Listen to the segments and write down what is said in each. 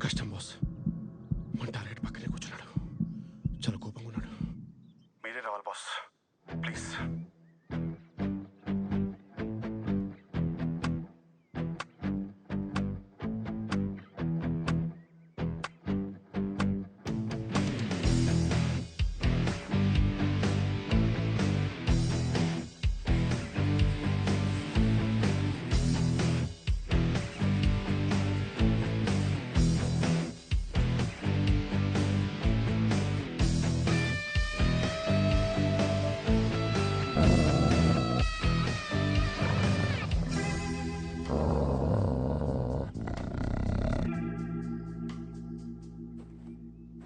కష్టం బాస్. మన టార్గెట్ పక్కనే కూర్చున్నాడు, చాలా కోపంగా ఉన్నాడు. మీరే రావాలి బాస్, ప్లీజ్.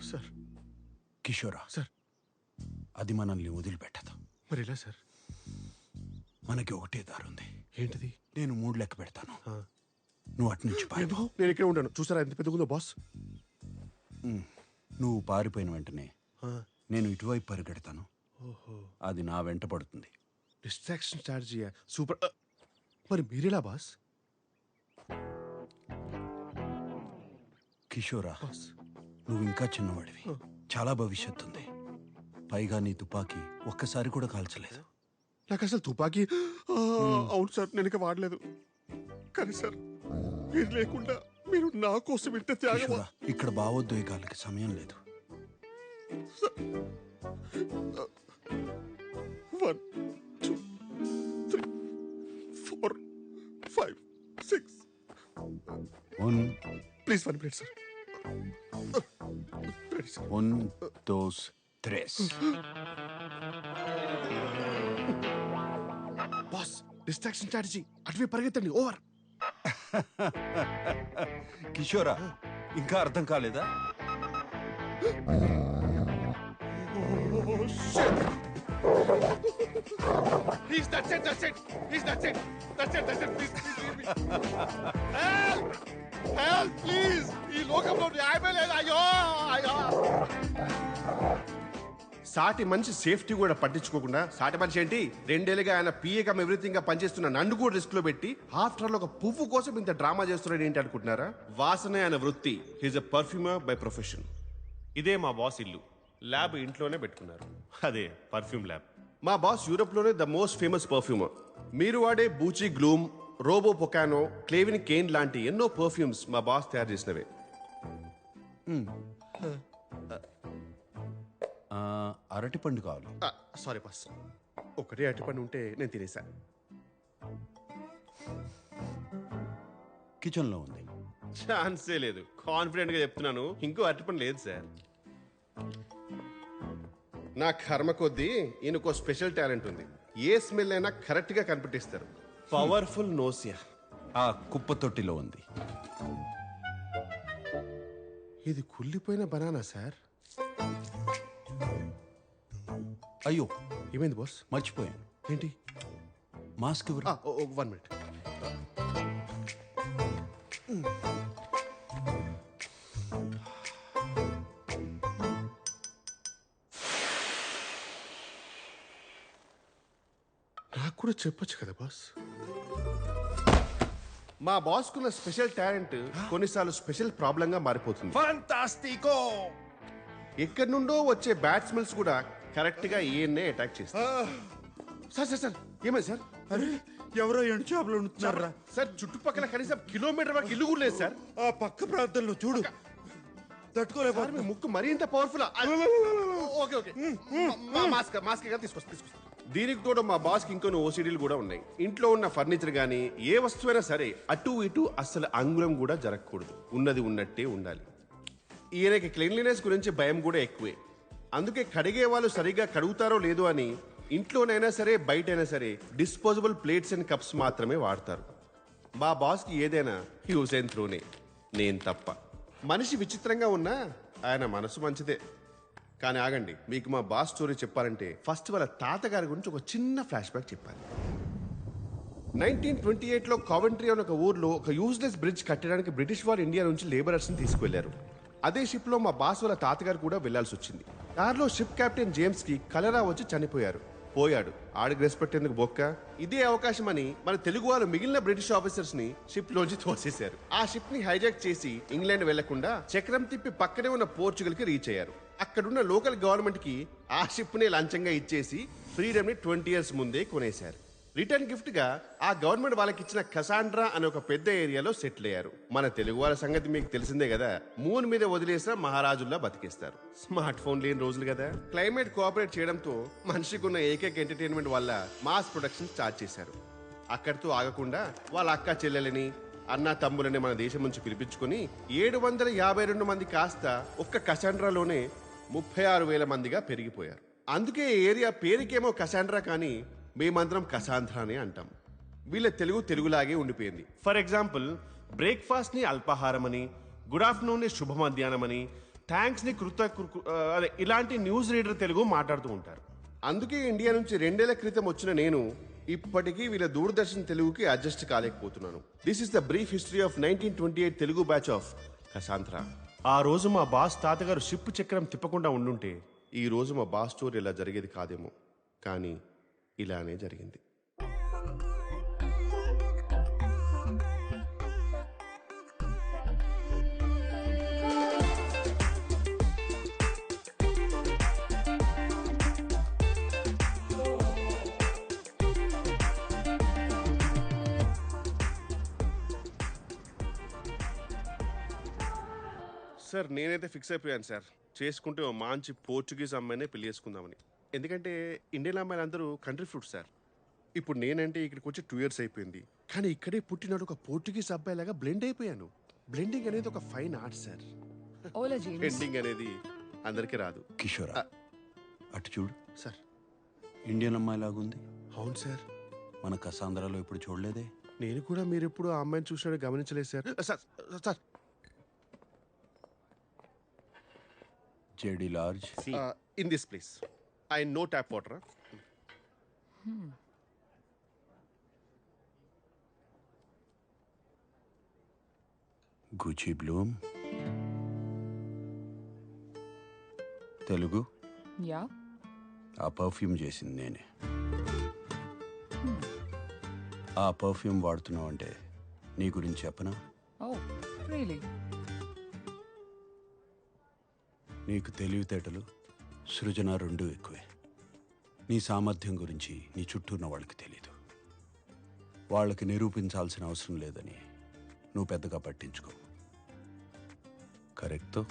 సార్. కిషోరా సార్. అది మనల్ని వదిలిపెట్టదు. మరి ఎలా సార్? మనకి ఒకటే దారుంది. ఏంటిది? నేను 3 లెక్క పెడతాను, నువ్వు అటు నుంచి పారిపో. నేను ఇక్కడే ఉంటాను. చూసారా ఎంత పెద్దగుందో బాస్. నువ్వు పారిపోయిన వెంటనే నేను ఇటువైపు పరిగెడతాను. అది నా వెంట పడుతుంది. Distraction strategy super. మరి మీరెలా బాస్? కిషోరా, బాస్ నువ్వు ఇంకా చిన్నవాడివి, చాలా భవిష్యత్తు ఉంది. పైగా నీ తుపాకీ ఒక్కసారి కూడా కాల్చలేదు. నాకు అసలు తుపాకీ అవును సార్, నేను ఇక వాడలేదు. కానీ సార్, మీరు లేకుండా మీరు నా కోసం ఇంత త్యాగం. కిషోరా, ఇక్కడ భావోద్వేగాలకి సమయం లేదు. 1 2 3 4 5 6. Please 1 minute sir. 1 2 3. Boss, distraction strategy. అటువే పరిగెత్తండి. ఓవర్. కిషోరా, ఇంకా అర్థం కాలేదా? Please, that's it. Please, that's it. Please leave me. Help, please. ఈ లోకంలో న్యాయమే లేదు. అయ్యో. సాటి మనిషి సేఫ్టీ కూడా పట్టించుకోకుండా, సాటి మనిషి ఏంటి 2 ఏళ్ళుగా ఆయన పిఏకమ్ ఎవ్రీథింగ్ గా పనిచేస్తున్న నన్ను కూడా రిస్క్ లో పెట్టి ఆఫ్టర్ ఒక పువ్వు కోసం ఇంత డ్రామా చేస్తున్నాడు ఏంటి అనుకుంటున్నారా? వాసనే ఆయన వృత్తి. He's a perfumer by profession. ఇదే మా బాస్ ఇల్లు. ల్యాబ్ ఇంట్లోనే పెట్టుకున్నారు, అదే పర్ఫ్యూమ్ ల్యాబ్. మా బాస్ యూరోప్ లోనే ద మోస్ట్ ఫేమస్ పర్ఫ్యూమర్. మీరు వాడే బూచి గ్లూమ్, రోబో పొకానో, క్లేవిన్ కేన్ లాంటి ఎన్నో పర్ఫ్యూమ్స్ మా బాస్ తయారు చేసినవే. అరటిపండు కావాలి. సారీ బాస్, ఒకటే అరటిపండు ఉంటే నేను తినేసా. కిచెన్ లో ఉంది. ఛాన్సే లేదు. కాన్ఫిడెంట్ గా చెప్తున్నాను, ఇంకో అరటిపండు లేదు సార్. నా కర్మ కొద్దీ ఈయనకో స్పెషల్ టాలెంట్ ఉంది. ఏ స్మెల్ అయినా కరెక్ట్ గా కనిపెట్టిస్తారు. Powerful nausea. ఆ కుప్ప తొట్టిలో ఉంది. ఇది కుళ్ళిపోయిన బనానా సార్. అయ్యో, ఏమైంది బాస్? మర్చిపోయాను. ఏంటి? మాస్క్ ఎవరు? 1 minute. నాకు కూడా చెప్పొచ్చు కదా బాస్. మా బాస్ కున్న స్పెషల్ టాలెంట్ కొన్నిసార్లు స్పెషల్ ప్రాబ్లం గా మారిపోతుంది. ఫాంటాస్టికో! ఎక్కడి నుండో వచ్చే బ్యాడ్ స్మెల్స్ కూడా కరెక్ట్ గా ఈయన్నే అటాక్ చేస్తాయి. సార్ ఏమైంది సార్? అరే, ఎవరో ఎండు చేపలు ఉంటున్నారా సార్? చుట్టుపక్కల కనీసం కిలోమీటర్ వరకు ఇల్లు కూడా లేదు సార్. ఆ పక్క ప్రాంతంలో చూడు, తట్టుకోలేకపోతే. మీ ముక్కు మరీ ఇంత పవర్ఫుల్. ఓకే. మాస్క్ తీసుకొస్తా. దీనికి తోడు మా బాస్ కి ఇంకొన్ని ఓసిడీలు కూడా ఉన్నాయి. ఇంట్లో ఉన్న ఫర్నిచర్ గానీ ఏ వస్తువైనా సరే అటు ఇటు అస్సలు అంగుళం కూడా జరగకూడదు. ఉన్నది ఉన్నట్టే ఉండాలి. ఈయనకి క్లీన్లీనెస్ గురించి భయం కూడా ఎక్కువే. అందుకే కడిగే వాళ్ళు సరిగా కడుగుతారో లేదో అని ఇంట్లోనైనా సరే బయటైనా సరే డిస్పోజబుల్ ప్లేట్స్ అండ్ కప్స్ మాత్రమే వాడతారు. మా బాస్కి ఏదైనా యూజ్ అండ్ త్రోనే, నేను తప్ప. మనిషి విచిత్రంగా ఉన్నా ఆయన మనసు మంచిదే. కానీ ఆగండి, మీకు మా బాస్ స్టోరీ చెప్పాలంటే ఫస్ట్ వాళ్ళ తాతగారి గురించి ఒక చిన్న ఫ్లాష్ బ్యాక్ చెప్పాలి. 1928లో కావెంట్రీ అనే ఒక ఊర్లో ఒక యూజ్లెస్ బ్రిడ్జ్ కట్టడానికి బ్రిటిష్ వారు ఇండియా నుంచి లేబరర్స్ని తీసుకువెళ్లారు. అదే షిప్ లో మా బాస్ వాళ్ళ తాతగారు కూడా వెళ్లాల్సి వచ్చింది. దారిలో షిప్ కెప్టెన్ జేమ్స్ కి కలరా వచ్చి చనిపోయారు. పోయాడు. ఆడికి రెస్పెక్ట్ ఎందుకు బొక్క. ఇదే అవకాశం అని మన తెలుగు వాళ్ళు మిగిలిన బ్రిటిష్ ఆఫీసర్స్ ని షిప్ లోంచి తోసేశారు. ఆ షిప్ ని హైజాక్ చేసి ఇంగ్లాండ్ వెళ్లకుండా చక్రం తిప్పి పక్కనే ఉన్న పోర్చుగల్ కి రీచ్ అయ్యారు. అక్కడున్న లోకల్ గవర్నమెంట్ కి ఆ షిప్ ని లంచంగా ఇచ్చేసి ఫ్రీడమ్ ని 20 years ముందే కొనేశారు. రిటర్న్ గిఫ్ట్ గా ఆ గవర్నమెంట్ వాళ్ళకి ఇచ్చిన కసాండ్రా అనే ఒక పెద్ద ఏరియాలో సెటిల్ అయ్యారు. మన తెలుగు వాళ్ళ సంగతి మీకు తెలిసిందే కదా, మూన్ మీద వదిలేసిన మహారాజుల్లా బతికేస్తారు. స్మార్ట్ ఫోన్ లేని రోజులు కదా. క్లైమేట్ కోఆపరేట్ చేయడంతో మనిషికి ఉన్న ఏకైక ఎంటర్టైన్మెంట్ వల్ల మాస్ ప్రొడక్షన్ స్టార్ట్ చేశారు. అక్కడితో ఆగకుండా వాళ్ళ అక్క చెల్లెలని అన్న తమ్ములని మన దేశం నుంచి పిలిపించుకొని 752 మంది కాస్త ఒక్క కసాండ్రాలోనే 36,000 మందిగా పెరిగిపోయారు. అందుకే ఈ ఏరియా పేరుకేమో కసాండ్రా కానీ మేమందరం కసాంధ్రానే అంటాం. వీళ్ళ తెలుగులాగే ఉండిపోయింది. ఫర్ ఎగ్జాంపుల్, బ్రేక్ఫాస్ట్ ని అల్పాహారం అని, గుడ్ ఆఫ్టర్నూన్ ని శుభ మధ్యాహ్నం అని, థ్యాంక్స్ ని అదే ఇలాంటి న్యూస్ రీడర్ తెలుగు మాట్లాడుతూ ఉంటారు. అందుకే ఇండియా నుంచి 2 ఏళ్ల క్రితం వచ్చిన నేను ఇప్పటికీ వీళ్ళ దూరదర్శన్ తెలుగుకి అడ్జస్ట్ కాలేకపోతున్నాను. This is the brief history of 1928 Telugu batch of Cassandra. ఆ రోజు మా బాస్ తాతగారు షిప్ చక్రం తిప్పకుండా ఉండుంటే ఈ రోజు మా బాస్ స్టోరీ ఇలా జరిగేది కాదేమో. కానీ ఇలానే జరిగింది. సార్ నేనైతే ఫిక్స్ అయిపోయాను సార్. చేసుకుంటే ఓ మంచి పోర్చుగీస్ అమ్మాయినే పెళ్లి చేసుకుందామని. ఎందుకంటే ఇండియన్ అమ్మాయిలు అందరూ కంట్రీ ఫ్రూట్ సార్. ఇప్పుడు నేనంటే ఇక్కడికి వచ్చి 2 years అయిపోయింది. కానీ ఇక్కడే పుట్టినాడు ఒక పోర్చుగీస్ అబ్బాయిలాగా బ్లెండ్ అయిపోయాను. బ్లెండింగ్ అనేది ఒక ఫైన్ ఆర్ట్ సార్. బ్లెండింగ్ అనేది అందరికీ రాదు. కిషోరా, అటు చూడు సార్. ఇండియన్ అమ్మాయి లాగుంది. అవును సార్. మన కసాంధ్రాలో ఎప్పుడు చూడలేదే. నేను కూడా మీరు ఎప్పుడు ఆ అమ్మాయిని చూసినట్టు గమనించలేదు sir. Sir sir JD large in this place I know tap water. Gucci Bloom. Telugu యా, ఆ పర్ఫ్యూమ్ చేసింది నేనే. ఆ పర్ఫ్యూమ్ వాడుతున్నావు అంటే నీ గురించి చెప్పనా? Oh really? నీకు తెలివితేటలు, సృజన రెండూ ఎక్కువే. నీ సామర్థ్యం గురించి నీ చుట్టూ ఉన్న వాళ్ళకి తెలీదు. వాళ్ళకి నిరూపించాల్సిన అవసరం లేదని నువ్వు పెద్దగా పట్టించుకో. కరెక్టో?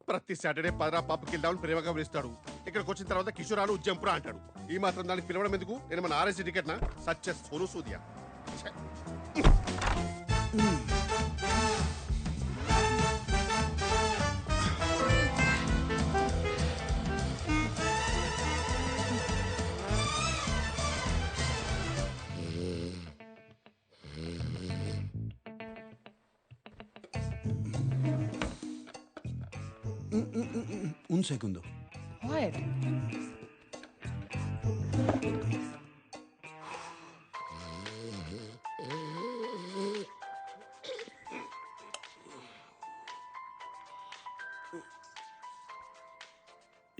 ప్రతి సాటర్డే పదరా పబ్కి వెళ్దామని ప్రేమగా పిలుస్తాడు. ఇక్కడికి వచ్చిన తర్వాత కిషోరాలు ఉజ్జంపురా అంటాడు. ఈ మాత్రం దానికి పిలవడం ఎందుకు? నేను మన ఆర్ఎస్సీ టికెట్ నా సచ్చ సోను సూదియా. Un segundo. What?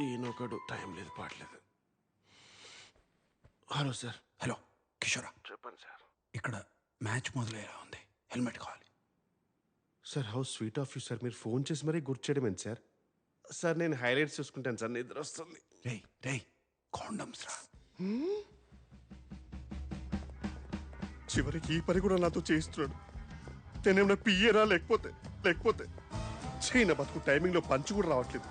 ఈయనొకడు టైం లేదు పాటలేదు. Hello sir. హలో కిషోరా, చెప్పండి సార్. ఇక్కడ మ్యాచ్ మొదలయ్యేలా ఉంది. హెల్మెట్ కావాలి. Sir how sweet of you sir. మీరు ఫోన్ చేసి మరీ గుర్తు చేయడం ఏంటి సార్? సార్ నేను హైలైట్స్ చూసుకుంటాను సార్. నిద్ర వస్తుంది. రేయ్ రేయ్, కాండమ్స్ రా. చివరికి ఈ పని కూడా నాతో చేయిస్తున్నాడు. తనేమన్నా పియ్యరా లేకపోతే చైన బతుకు టైమింగ్లో పంచి కూడా రావట్లేదు.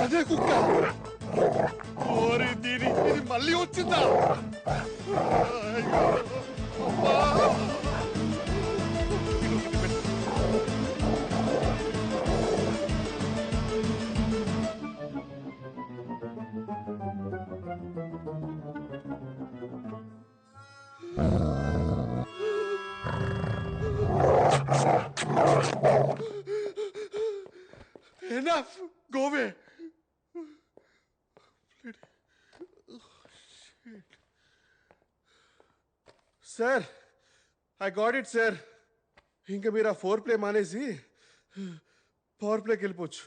అదే కుక్క. ఓరి దీని ఇది మళ్ళీ వచ్చిందా? Sir I got it sir. ఇంకా మీరు ఆ 4 ప్లే మానేసి పవర్ ప్లేకి వెళ్ళిపోవచ్చు.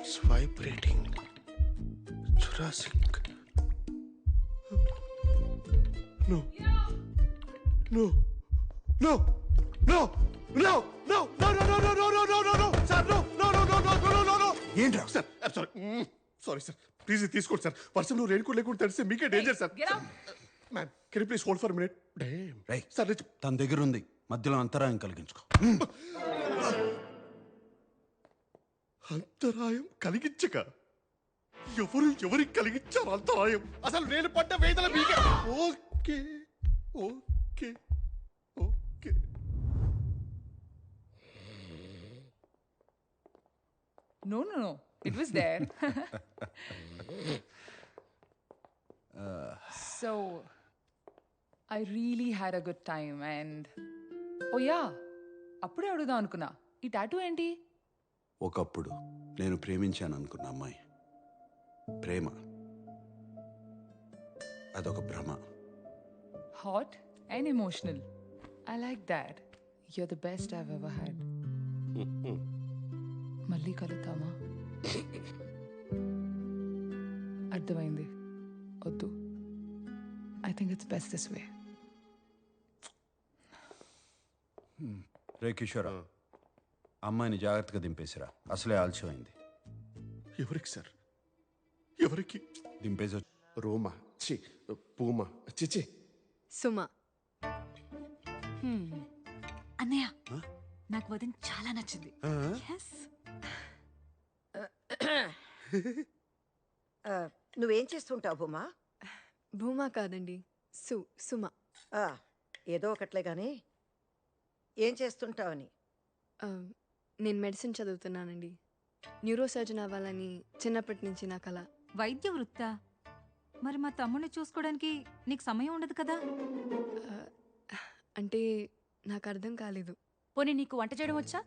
It's vibrating. Jurassic. No. No. No. No. No. No. No. No. No. No. No. No. No. No. Sir, no. No. No. No. No. No. No. No. ఏంట్రా sir sorry sir, please తీసుకోండి sir. వర్షంలో rain coat లేకుండా తడిస్తే మీకే danger sir. Get out. Ma'am can you please hold for minute. రేయ్, sir తన దగ్గర ఉంది, మధ్యలో అంతరాయం కలిగించుకో. అంతరాయం కలిగించక ఎవరికి కలిగించారు అంతరాయం? అసలు నేను పడ్డ వేదన మీకే. Okay okay okay. No. It was there. So, I really had a good time and... Oh yeah, అప్పుడే అడుగుదాం అనుకున్నా, ఈ టాటూ ఏంటి? ఒకప్పుడు నేను ప్రేమించాను అనుకున్న అమ్మాయి ప్రేమ అదొక భ్రమ. Hot and emotional. I like that. You're the best I've ever had. మళ్ళీ కలుద్దామా? అర్థమైంది, వద్దు. I think it's best this way. రే కిషోరా, అమ్మాయిని జాగ్రత్తగా దింపేసిరా, అసలే ఆలస్యమైంది. ఎవరికి సార్? ఎవరికి? దింపేసి రోమా చి పూమా చిచి సుమ. అన్నయ్య, నాకు వదిన చాలా నచ్చింది. Yes. నువ్వేం చేస్తుంటావు బొమ్మా? భూమా కాదండి, సుమ. ఏదో ఒకట్లే గాని ఏం చేస్తుంటావని. నేను మెడిసిన్ చదువుతున్నానండి. న్యూరో సర్జన్ అవ్వాలని చిన్నప్పటి నుంచి నా కల. వైద్య వృత్తా? మరి మా తమ్ముడిని చూసుకోవడానికి నీకు సమయం ఉండదు కదా? అంటే నాకు అర్థం కాలేదు. పోనీ నీకు వంట చేయడం వచ్చా?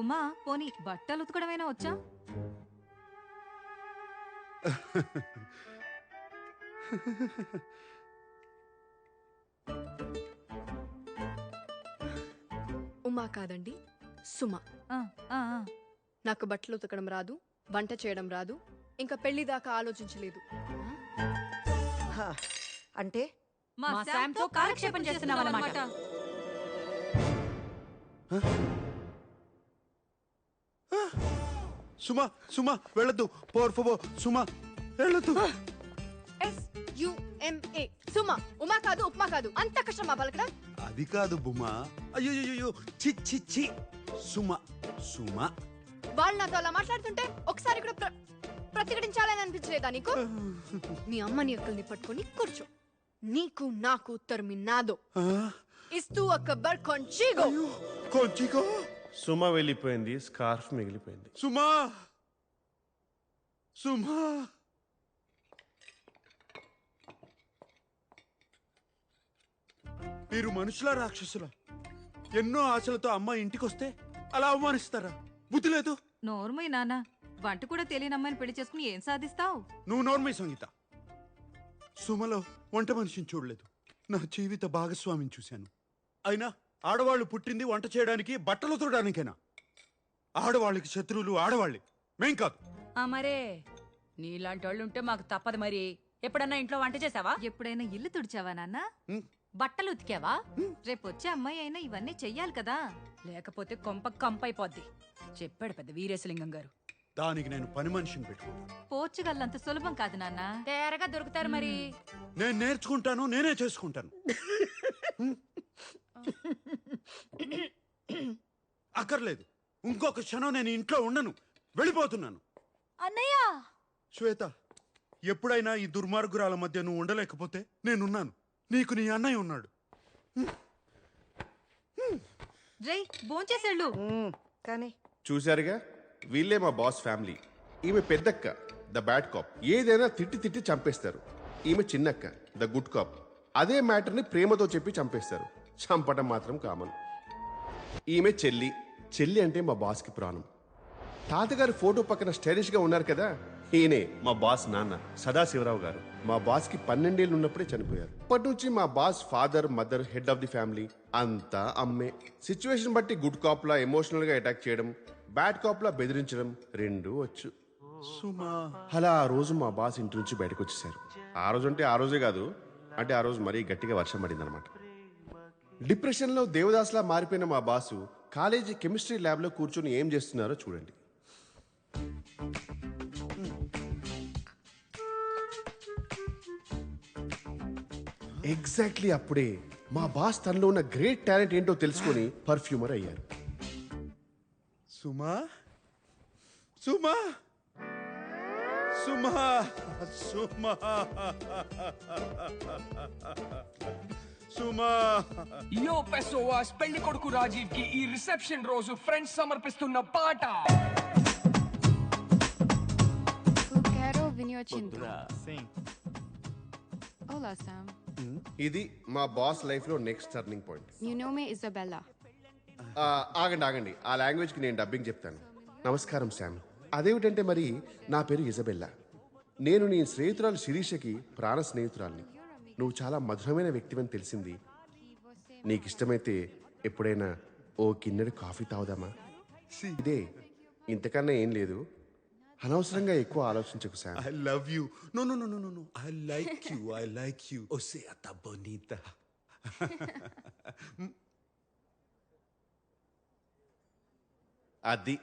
ఉమా, పోనీ బట్టలు ఉతకడమైనా వచ్చా? ఉమా కాదండి, సుమ. ఆ, ఆ, ఆ. నాకు బట్టలు ఉతకడం రాదు, వంట చేయడం రాదు, ఇంకా పెళ్లి దాకా ఆలోచించలేదు. హా, అంటే మా శామ్తో కాలక్షేపం చేస్తున్నావన్నమాట. సుమా సుమా వెళ్ళొద్దు, పోర్ఫో సుమా వెళ్ళొద్దు. SUMA సుమ. ఉమా కాదు, ఉప్మా కాదు. అంత కష్టమా పలకడం? అది కాదు బుమా. అయ్యో చి చి చి సుమా సుమా. వాళ్ళు నాతో అలా మాట్లాడుతుంటే ఒకసారి కూడా ప్రతిఘటించాలని అనిపించలేదా నీకు? మీ అమ్మని అక్కల్ని పట్టుకొని కూర్చో. నీకు నాకు ఉత్తరం నాదో. ఇస్తూ అక్బర్ కొంచిగో. కొంచిగో. సుమ వెళ్ళిపోయింది, స్కార్ఫ్ మిగిలిపోయింది. సుమా సుమా. మీరు మనుషుల రాక్షసుల? ఎన్నో ఆశలతో అమ్మ ఇంటికొస్తే అలా అవమానిస్తారా? బుద్ధి లేదు. నోర్మయ్య నాన్న, వంట కూడా తెలియని అమ్మాయిని పెళ్లి చేసుకుని ఏం సాధిస్తావు? నువ్వు నోర్మై సంగీత. సుమలో వంట మనిషిని చూడలేదు, నా జీవిత భాగస్వామిని చూశాను. అయినా ఆడవాళ్ళు పుట్టింది వంట చేయడానికి, బట్టలు ఉతకడానికేనా? ఆడవాళ్ళకి శత్రువులు ఆడవాళ్ళే, మేం కాదు. మరే నీలాంటి వాళ్ళు ఉంటే మాకు తప్పదు. మరి ఎప్పుడన్నా ఇంట్లో వంట చేసావా? ఎప్పుడైనా ఇల్లు తుడిచావా నాన్న? బట్టలు ఉతికావా? రేపొచ్చే అమ్మాయి అయినా ఇవన్నీ చెయ్యాలి కదా. లేకపోతే కొంప కంపైపోద్ది. చెప్పాడు పెద్ద వీరేశలింగం గారు. దానికి నేను పని మనిషిని పెట్టుకున్నాను. పోర్చుగల్ అంత సులభం కాదు నాన్న. తేరగా దొరుకుతారు మరి. నేను నేర్చుకుంటాను, నేనే చేసుకుంటాను. అక్కర్లేదు, ఇంకొక క్షణం నేను ఇంట్లో ఉండను, వెళ్ళిపోతున్నాను. అన్నయ్య! శ్వేత, ఎప్పుడైనా ఈ దుర్మార్గురాల మధ్య నువ్వు ఉండలేకపోతే నేనున్నాను. నీకు నీ అన్నయ్య ఉన్నాడు. రై, భోంచేసేళ్ళు. కానీ చూశారుగా, వీళ్ళే మా బాస్ ఫ్యామిలీ. ఈమె పెద్దక్క, ద బ్యాడ్ కాప్. ఏదైనా తిట్టి తిట్టి చంపేస్తారు. ఈమె చిన్నక్క, ద గుడ్ కాప్. అదే మ్యాటర్ని ప్రేమతో చెప్పి చంపేస్తారు. చంపటం మాత్రం కామన్. ఈమె చెల్లి, చెల్లి అంటే మా బాస్కి ప్రాణం. తాతగారి ఫోటో పక్కన స్టైలిష్గా ఉన్నారు కదా, ఈయనే మా బాస్ నాన్న సదాశివరావు గారు. మా బాస్కి 12 ఏళ్ళు ఉన్నప్పుడే చనిపోయారు. అప్పటి నుంచి మా boss father, mother, head of the family అంతా అమ్మే. సిచ్యువేషన్ బట్టి గుడ్ కాప్లా ఎమోషనల్గా అటాక్ చేయడం, బ్యాడ్ కాప్లా బెదిరించడం రెండూ వచ్చు. అలా ఆ రోజు మా బాస్ ఇంటి నుంచి బయటకు వచ్చేసారు. ఆ రోజు అంటే ఆ రోజే కాదు, అంటే ఆ రోజు మరీ గట్టిగా వర్షం పడింది అనమాట. డిప్రెషన్లో దేవదాస్లా మారిపోయిన మా బాసు కాలేజీ కెమిస్ట్రీ ల్యాబ్లో కూర్చొని ఏం చేస్తున్నారో చూడండి. ఎగ్జాక్ట్లీ అప్పుడే మా బాస్ తనలో ఉన్న గ్రేట్ టాలెంట్ ఏంటో తెలుసుకొని పర్ఫ్యూమర్ అయ్యారు. సుమా సుమా సుమా సుమా సుమా యో పెసోవాస్ పెళ్లి కొడుకు రాజీవ్ కి ఈ రిసెప్షన్ రోజు ఫ్రెండ్స్ సమర్పిస్తున్న పాట. Eu quero vinho tinto. Sim. Olá, Sam. ఇది మా బాస్ లైఫ్లో next turning point. Meu nome é Isabella. ఆగండి, ఆ లాంగ్వేజ్కి నేను డబ్బింగ్ చెప్తాను. నమస్కారం శామ్. అదేమిటంటే మరి నా పేరు ఇజబెల్లా. నేను నీ స్నేహితురాలు శిరీషకి ప్రాణ స్నేహితురాల్ని. నువ్వు చాలా మధురమైన వ్యక్తివని తెలిసింది. నీకు ఇష్టమైతే ఎప్పుడైనా ఓ కిన్నెడు కాఫీ తాగుదామా? ఇదే, ఇంతకన్నా ఏం లేదు. అనవసరంగా ఎక్కువ ఆలోచించకు Sam. I love you. No. I like you. I like you. O sea, tá bonita. అది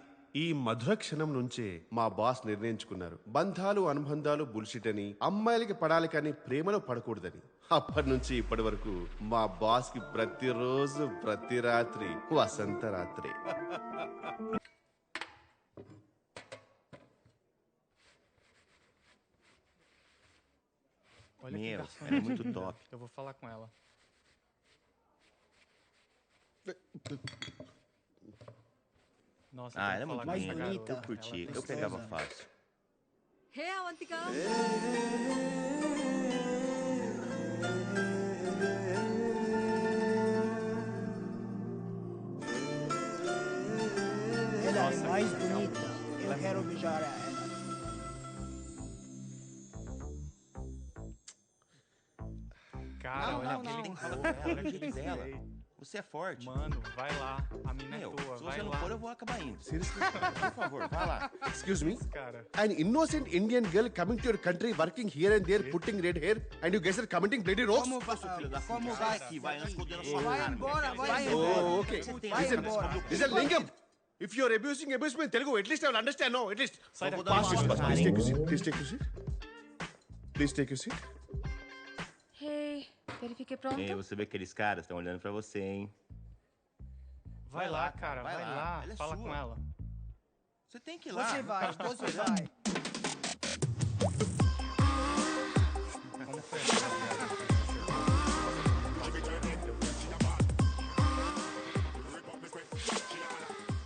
ఈ మధుర క్షణం నుంచే మా బాస్ నిర్ణయించుకున్నారు, బంధాలు అనుబంధాలు బుల్షిట్ అని, అమ్మాయిలకి పడాలి కానీ ప్రేమలో పడకూడదని. అప్పటి నుంచి ఇప్పటి వరకు మా బాస్ కి ప్రతిరోజు ప్రతి రాత్రి వసంత రాత్రి. Olha que Meu, garçom. ela é muito top. Eu vou falar com ela. Nossa, Ah, eu ela é tenho muito que falar com essa linda. garota. Eu curti. Ela é Eu pegava gostosa. fácil. Hey Avantika Ela é mais bonita. Eu quero beijar ela. Cara, Não, olha não, aquele tem que corpo, falar com ela, olha do aquele jeito dela. peito. Você é forte. Mano, vai lá. A mina Meu, é tua, se vai você não lá. for, eu vou acabar indo. Seriously? Por favor, vai lá. Excuse me? Cara, An innocent Indian girl coming to your country, working here and there, putting red hair, and you guys are commenting bloody rocks? Como vai? Filho da Como puta, vai? sai daqui, vai, antes que eu dê na sua Vai cara. embora, vai Vai embora. Oh, okay. Vai Listen, embora. listen, Lingam. If you are abuse me in Telugu, at least I will understand. No, at least. sai daqui. Pass this, pass. Please take your seat. Please take your seat. Please take your seat. Hey, verifique pronto. Ei, você vê que aqueles caras estão olhando pra você, hein? Vai lá, cara, vai lá. Ela é Fala sua. com ela. Você tem que ir lá. Você vai, você vai. Como foi?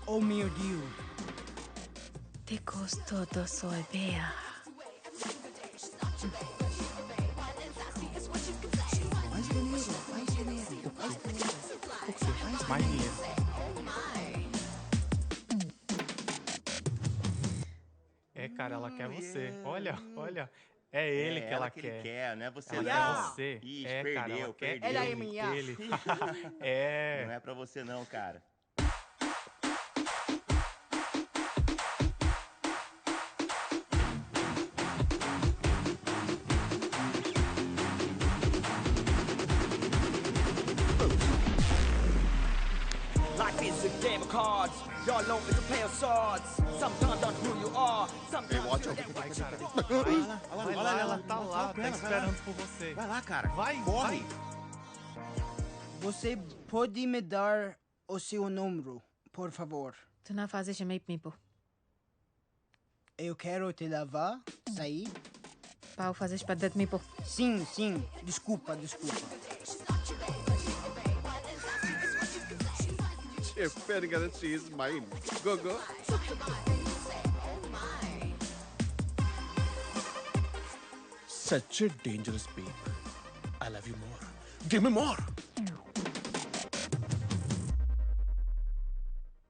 Oh meu Deus. Te gostou do sorvete? Mais dinheiro. É, cara, ela quer você. Olha, olha. É ele que ela que quer. ele quer, não é você Ela não. quer você. Ixi, É, cara, perdeu, ela quer perdeu. Ela é ele, minha. ele. Não É. é pra você não, cara. Life is a game of cards. Your loan is a pair of swords. Sometimes not who you are. Sometimes watch you out. never Vai, cara. Olha Vai lá, ela tá lá, tá esperando por você. Vai lá, cara. Vai, corre. Você pode me dar o seu número, por favor? Tu não fazes chamei mipo. Eu quero te levar, sair. Pau fazes para dar mipo. Sim, sim. Desculpa, desculpa. చెప్పాను కదా, she is mine. Go, go. Such a dangerous babe. I love you more. Give me more.